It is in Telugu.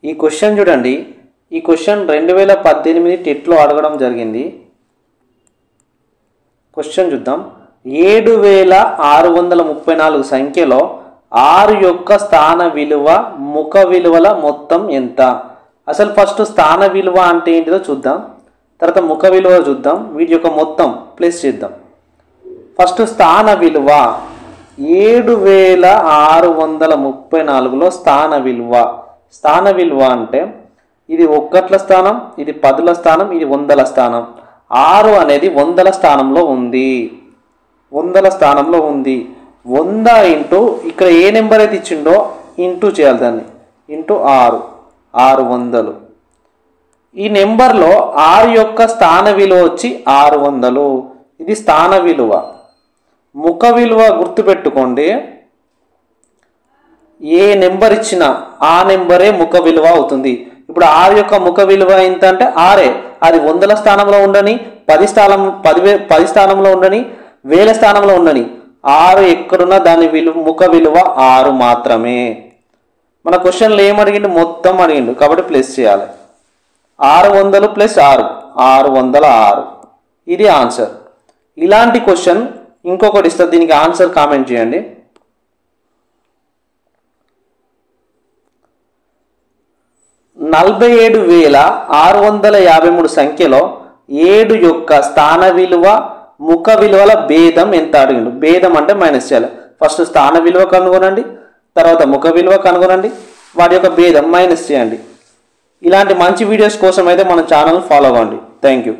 ఈ క్వశ్చన్ చూడండి, ఈ క్వశ్చన్ 2018 టెట్లో అడగడం జరిగింది. క్వశ్చన్ చూద్దాం. 7634 సంఖ్యలో 6 యొక్క స్థాన విలువ ముఖ విలువల మొత్తం ఎంత? అసలు ఫస్ట్ స్థాన విలువ అంటే ఏంటిదో చూద్దాం, తర్వాత ముఖ విలువ చూద్దాం, వీటి యొక్క మొత్తం ప్లస్ చేద్దాం. ఫస్ట్ స్థాన విలువ 7634లో స్థాన విలువ. స్థాన విలువ అంటే ఇది ఒక్కట్ల స్థానం, ఇది పదుల స్థానం, ఇది వందల స్థానం. 6 అనేది వందల స్థానంలో ఉంది, వందల స్థానంలో ఉంది. 100 ఇంటూ ఇక్కడ ఏ నెంబర్ అయితే ఇచ్చిండో ఇంటూ చేయాలి, దాన్ని ఇంటూ 600. ఈ నెంబర్లో 6 యొక్క స్థాన విలువ వచ్చి 600. ఇది స్థాన విలువ. ముఖ విలువ గుర్తుపెట్టుకోండి, ఏ నెంబర్ ఇచ్చినా ఆ నెంబరే ముఖ విలువ అవుతుంది. ఇప్పుడు 6 యొక్క ముఖ విలువ ఎంత అంటే 6. అది వందల స్థానంలో ఉండని, 10 స్థానంలో ఉండని, 1000 స్థానంలో ఉండని, 6 ఎక్కడున్నా దాని ముఖ విలువ 6 మాత్రమే. మన క్వశ్చన్లో ఏం అడిగిండు? మొత్తం అడిగిండు, కాబట్టి ప్లస్ చేయాలి. 600 ప్లస్ 6 606. ఇది ఆన్సర్. ఇలాంటి క్వశ్చన్ ఇంకొకటి ఇస్తా, దీనికి ఆన్సర్ కామెంట్ చేయండి. 47,653 సంఖ్యలో 7 యొక్క స్థాన విలువ ముఖ విలువల భేదం ఎంత అడిగిండు? భేదం అంటే మైనస్ చేయాలి. ఫస్ట్ స్థాన విలువ కనుగొనండి, తర్వాత ముఖ విలువ కనుగొనండి, వాటి యొక్క భేదం మైనస్ చేయండి. ఇలాంటి మంచి వీడియోస్ కోసం అయితే మన ఛానల్ ఫాలో అవ్వండి. Thank you.